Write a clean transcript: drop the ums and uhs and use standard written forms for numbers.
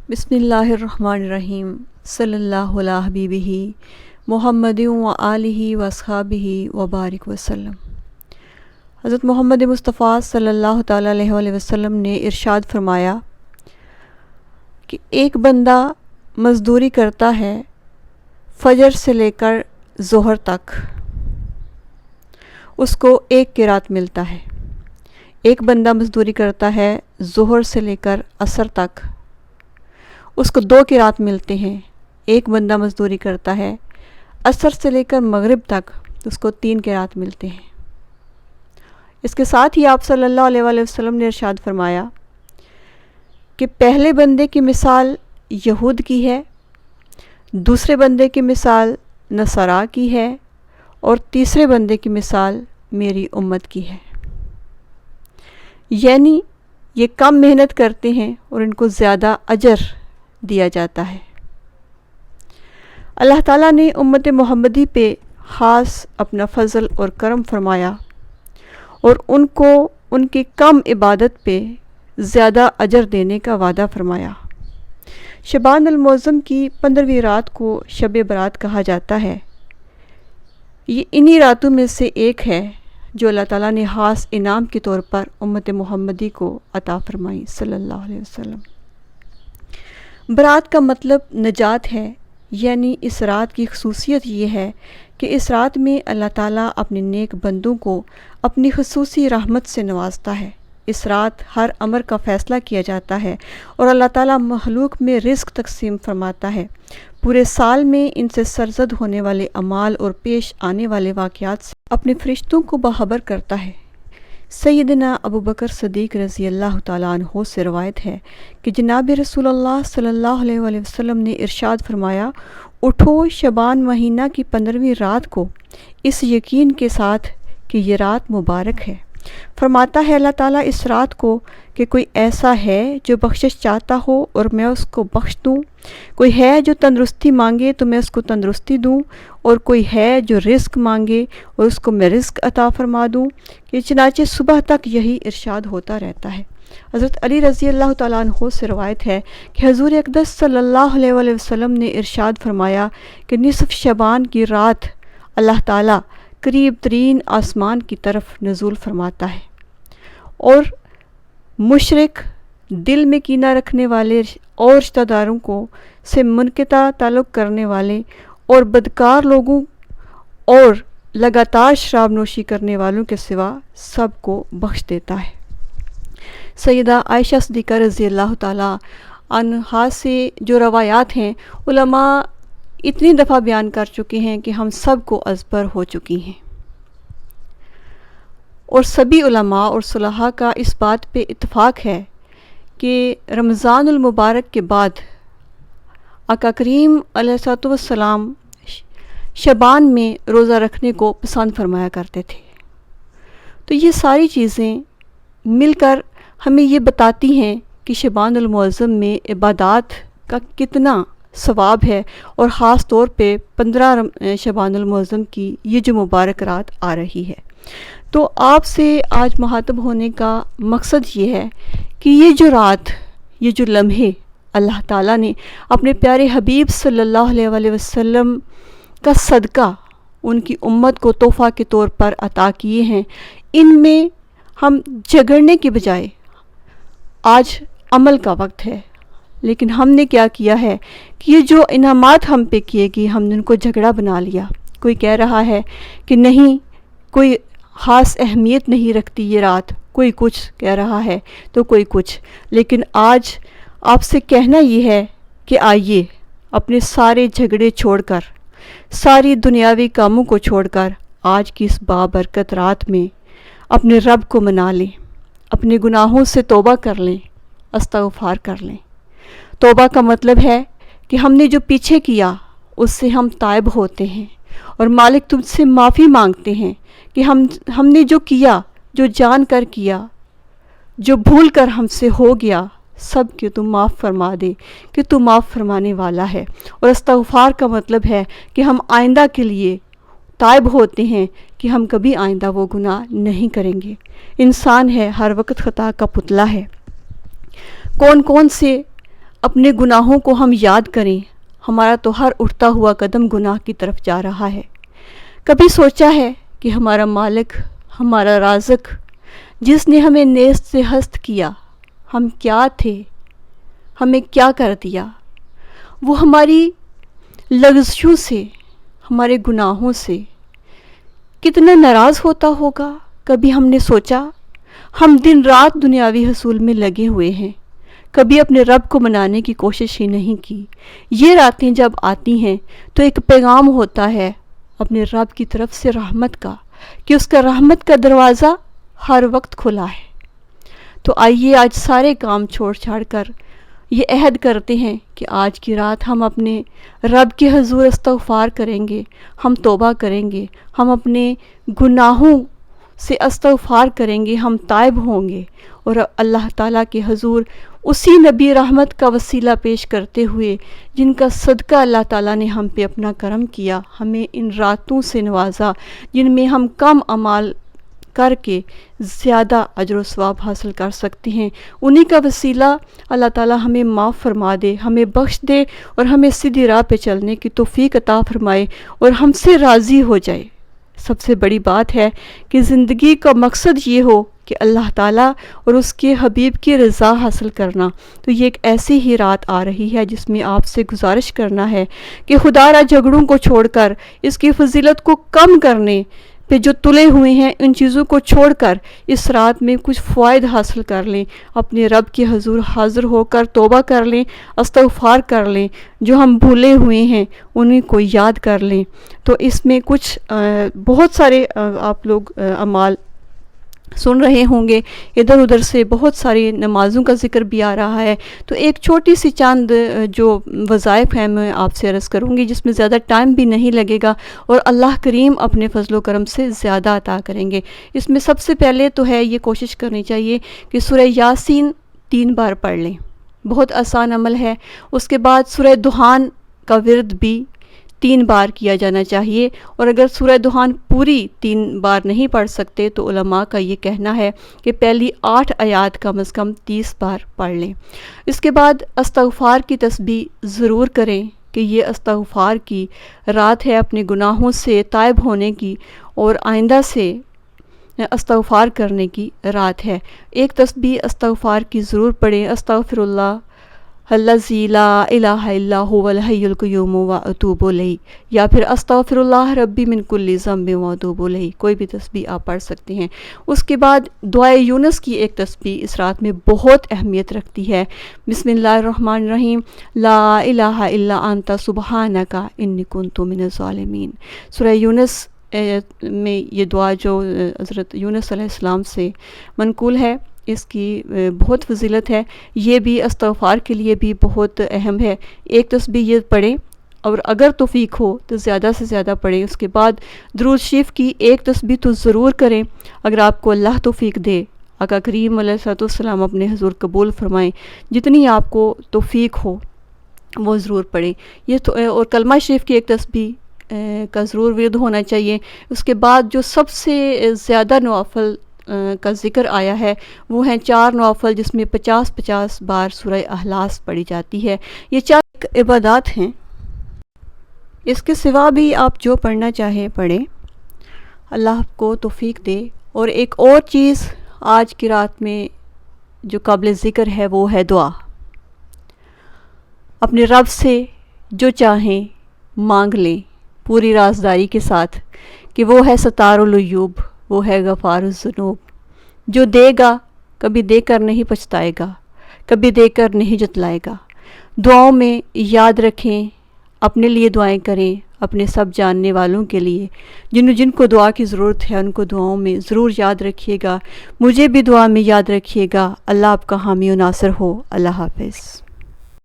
بسم اللہ الرحمن الرحیم صلی اللہ علیہ حبیبہ محمد و آلہ و اصحابہ و بارک وسلم۔ حضرت محمد مصطفیٰ صلی اللہ تعالیٰ علیہ وآلہ وسلم نے ارشاد فرمایا کہ ایک بندہ مزدوری کرتا ہے فجر سے لے کر ظہر تک، اس کو ایک قرات ملتا ہے۔ ایک بندہ مزدوری کرتا ہے ظہر سے لے کر عصر تک، اس کو 2 قرات ملتے ہیں۔ ایک بندہ مزدوری کرتا ہے عصر سے لے کر مغرب تک، اس کو 3 قرات ملتے ہیں۔ اس کے ساتھ ہی آپ صلی اللہ علیہ وآلہ وسلم نے ارشاد فرمایا کہ پہلے بندے کی مثال یہود کی ہے، دوسرے بندے کی مثال نصارا کی ہے، اور تیسرے بندے کی مثال میری امت کی ہے۔ یعنی یہ کم محنت کرتے ہیں اور ان کو زیادہ اجر دیا جاتا ہے۔ اللہ تعالیٰ نے امت محمدی پہ خاص اپنا فضل اور کرم فرمایا اور ان کو ان کی کم عبادت پہ زیادہ اجر دینے کا وعدہ فرمایا۔ شعبان المعظم کی 15ویں رات کو شب برات کہا جاتا ہے۔ یہ انہی راتوں میں سے ایک ہے جو اللہ تعالیٰ نے خاص انعام کے طور پر امت محمدی کو عطا فرمائی صلی اللہ علیہ وسلم۔ برات کا مطلب نجات ہے، یعنی اس رات کی خصوصیت یہ ہے کہ اس رات میں اللہ تعالیٰ اپنے نیک بندوں کو اپنی خصوصی رحمت سے نوازتا ہے۔ اس رات ہر امر کا فیصلہ کیا جاتا ہے اور اللہ تعالیٰ مخلوق میں رزق تقسیم فرماتا ہے۔ پورے سال میں ان سے سرزد ہونے والے اعمال اور پیش آنے والے واقعات سے اپنے فرشتوں کو باخبر کرتا ہے۔ سیدنا ابو بکر صدیق رضی اللہ تعالیٰ عنہ سے روایت ہے کہ جناب رسول اللہ صلی اللہ علیہ وآلہ وسلم نے ارشاد فرمایا، اٹھو شعبان مہینہ کی 15ویں رات کو اس یقین کے ساتھ کہ یہ رات مبارک ہے۔ فرماتا ہے اللہ تعالیٰ اس رات کو کہ کوئی ایسا ہے جو بخشش چاہتا ہو اور میں اس کو بخش دوں، کوئی ہے جو تندرستی مانگے تو میں اس کو تندرستی دوں، اور کوئی ہے جو رزق مانگے اور اس کو میں رزق عطا فرما دوں۔ کہ چنانچہ صبح تک یہی ارشاد ہوتا رہتا ہے۔ حضرت علی رضی اللہ تعالیٰ عنہ سے روایت ہے کہ حضور اقدس صلی اللہ علیہ وآلہ وسلم نے ارشاد فرمایا کہ نصف شعبان کی رات اللہ تعالیٰ قریب ترین آسمان کی طرف نزول فرماتا ہے، اور مشرک، دل میں کینہ رکھنے والے اور رشتہ داروں کو سے منقطع تعلق کرنے والے اور بدکار لوگوں اور لگاتار شراب نوشی کرنے والوں کے سوا سب کو بخش دیتا ہے۔ سیدہ عائشہ صدیقہ رضی اللہ تعالیٰ عنہا سے جو روایات ہیں علماء اتنی دفعہ بیان کر چکے ہیں کہ ہم سب کو ازبر ہو چکی ہیں، اور سبھی علماء اور صلحاء کا اس بات پہ اتفاق ہے کہ رمضان المبارک کے بعد آقا کریم علیہ الصلوۃ والسلام شعبان میں روزہ رکھنے کو پسند فرمایا کرتے تھے۔ تو یہ ساری چیزیں مل کر ہمیں یہ بتاتی ہیں کہ شعبان المعظم میں عبادات کا کتنا ثواب ہے، اور خاص طور پہ 15 شعبان المعظم کی یہ جو مبارک رات آ رہی ہے۔ تو آپ سے آج مخاطب ہونے کا مقصد یہ ہے کہ یہ جو رات، یہ جو لمحے اللہ تعالیٰ نے اپنے پیارے حبیب صلی اللہ علیہ وآلہ وسلم کا صدقہ ان کی امت کو تحفہ کے طور پر عطا کیے ہیں، ان میں ہم جھگڑنے کے بجائے، آج عمل کا وقت ہے، لیکن ہم نے کیا کیا ہے کہ یہ جو انعامات ہم پہ کیے گئے ہم نے ان کو جھگڑا بنا لیا۔ کوئی کہہ رہا ہے کہ نہیں، کوئی خاص اہمیت نہیں رکھتی یہ رات، کوئی کچھ کہہ رہا ہے تو کوئی کچھ، لیکن آج آپ سے کہنا یہ ہے کہ آئیے اپنے سارے جھگڑے چھوڑ کر، ساری دنیاوی کاموں کو چھوڑ کر آج کی اس بابرکت رات میں اپنے رب کو منا لیں، اپنے گناہوں سے توبہ کر لیں، استغفار کر لیں۔ توبہ کا مطلب ہے کہ ہم نے جو پیچھے کیا اس سے ہم تائب ہوتے ہیں، اور مالک تم سے معافی مانگتے ہیں کہ ہم نے جو کیا، جو جان کر کیا، جو بھول کر ہم سے ہو گیا، سب کے تم معاف فرما دے کہ تو معاف فرمانے والا ہے۔ اور استغفار کا مطلب ہے کہ ہم آئندہ کے لیے تائب ہوتے ہیں کہ ہم کبھی آئندہ وہ گناہ نہیں کریں گے۔ انسان ہے، ہر وقت خطا کا پتلا ہے۔ کون کون سے اپنے گناہوں کو ہم یاد کریں، ہمارا تو ہر اٹھتا ہوا قدم گناہ کی طرف جا رہا ہے۔ کبھی سوچا ہے کہ ہمارا مالک، ہمارا رازق، جس نے ہمیں نیست سے ہست کیا، ہم کیا تھے، ہمیں کیا کر دیا؟ وہ ہماری لغزشوں سے، ہمارے گناہوں سے کتنا ناراض ہوتا ہوگا؟ کبھی ہم نے سوچا؟ ہم دن رات دنیاوی حصول میں لگے ہوئے ہیں، کبھی اپنے رب کو منانے کی کوشش ہی نہیں کی۔ یہ راتیں جب آتی ہیں تو ایک پیغام ہوتا ہے اپنے رب کی طرف سے رحمت کا، کہ اس کا رحمت کا دروازہ ہر وقت کھلا ہے۔ تو آئیے آج سارے کام چھوڑ چھاڑ کر یہ عہد کرتے ہیں کہ آج کی رات ہم اپنے رب کے حضور استغفار کریں گے، ہم توبہ کریں گے، ہم اپنے گناہوں سے استغفار کریں گے، ہم تائب ہوں گے، اور اللہ تعالیٰ کے حضور اسی نبی رحمت کا وسیلہ پیش کرتے ہوئے جن کا صدقہ اللہ تعالیٰ نے ہم پہ اپنا کرم کیا، ہمیں ان راتوں سے نوازا جن میں ہم کم اعمال کر کے زیادہ اجر و ثواب حاصل کر سکتے ہیں، انہی کا وسیلہ اللہ تعالیٰ ہمیں معاف فرما دے، ہمیں بخش دے، اور ہمیں سیدھی راہ پہ چلنے کی توفیق عطا فرمائے، اور ہم سے راضی ہو جائے۔ سب سے بڑی بات ہے کہ زندگی کا مقصد یہ ہو کہ اللہ تعالیٰ اور اس کے حبیب کی رضا حاصل کرنا۔ تو یہ ایک ایسی ہی رات آ رہی ہے جس میں آپ سے گزارش کرنا ہے کہ خدا را جھگڑوں کو چھوڑ کر، اس کی فضیلت کو کم کرنے پہ جو تلے ہوئے ہیں، ان چیزوں کو چھوڑ کر اس رات میں کچھ فوائد حاصل کر لیں، اپنے رب کے حضور حاضر ہو کر توبہ کر لیں، استغفار کر لیں، جو ہم بھولے ہوئے ہیں انہیں کو یاد کر لیں۔ تو اس میں کچھ بہت سارے آپ لوگ اعمال سن رہے ہوں گے، ادھر ادھر سے بہت ساری نمازوں کا ذکر بھی آ رہا ہے۔ تو ایک چھوٹی سی چند جو وظائف ہیں میں آپ سے عرض کروں گی، جس میں زیادہ ٹائم بھی نہیں لگے گا، اور اللہ کریم اپنے فضل و کرم سے زیادہ عطا کریں گے۔ اس میں سب سے پہلے تو ہے یہ کوشش کرنی چاہیے کہ سورہ یاسین 3 بار پڑھ لیں، بہت آسان عمل ہے۔ اس کے بعد سورہ دخان کا ورد بھی 3 بار کیا جانا چاہیے، اور اگر سورہ دخان پوری 3 بار نہیں پڑھ سکتے تو علماء کا یہ کہنا ہے کہ پہلی 8 آیات کم از کم 30 بار پڑھ لیں۔ اس کے بعد استغفار کی تسبیح ضرور کریں کہ یہ استغفار کی رات ہے، اپنے گناہوں سے تائب ہونے کی اور آئندہ سے استغفار کرنے کی رات ہے۔ ایک تسبیح استغفار کی ضرور پڑھیں، استغفر اللہ الذی لا الہ الا هو الحی القیوم واتوب الیہ، یا پھر استغفر اللہ ربی من کل ذنب واتوب الیہ، کوئی بھی تسبیح آپ پڑھ سکتے ہیں۔ اس کے بعد دعائے یونس کی ایک تسبیح اس رات میں بہت اہمیت رکھتی ہے، بسم اللہ الرحمن الرحیم، لا الہ الا انت سبحانک انی کنت من الظالمین۔ سورہ یونس میں یہ دعا جو حضرت یونس علیہ السلام سے منقول ہے، اس کی بہت فضیلت ہے، یہ بھی استغفار کے لیے بھی بہت اہم ہے۔ ایک تسبیح یہ پڑھیں، اور اگر توفیق ہو تو زیادہ سے زیادہ پڑھیں۔ اس کے بعد درود شریف کی ایک تسبیح تو ضرور کریں، اگر آپ کو اللہ توفیق دے، آقا کریم علیہ السلام اپنے حضور قبول فرمائیں، جتنی آپ کو توفیق ہو وہ ضرور پڑھیں۔ یہ تو اور کلمہ شریف کی ایک تسبیح کا ضرور ورد ہونا چاہیے۔ اس کے بعد جو سب سے زیادہ نوافل کا ذکر آیا ہے وہ ہیں 4 نوافل، جس میں 50 بار سورہ اخلاص پڑھی جاتی ہے۔ یہ 4 عبادات ہیں، اس کے سوا بھی آپ جو پڑھنا چاہیں پڑھیں، اللہ کو توفیق دے۔ اور ایک اور چیز آج کی رات میں جو قابل ذکر ہے وہ ہے دعا۔ اپنے رب سے جو چاہیں مانگ لیں پوری رازداری کے ساتھ کہ وہ ہے ستار العیوب، وہ ہے غفار الذنوب، جو دے گا کبھی دے کر نہیں پچھتائے گا، کبھی دے کر نہیں جتلائے گا۔ دعاؤں میں یاد رکھیں، اپنے لیے دعائیں کریں، اپنے سب جاننے والوں کے لیے جن کو دعا کی ضرورت ہے ان کو دعاؤں میں ضرور یاد رکھیے گا، مجھے بھی دعا میں یاد رکھیے گا۔ اللہ آپ کا حامی و ناصر ہو۔ اللہ حافظ۔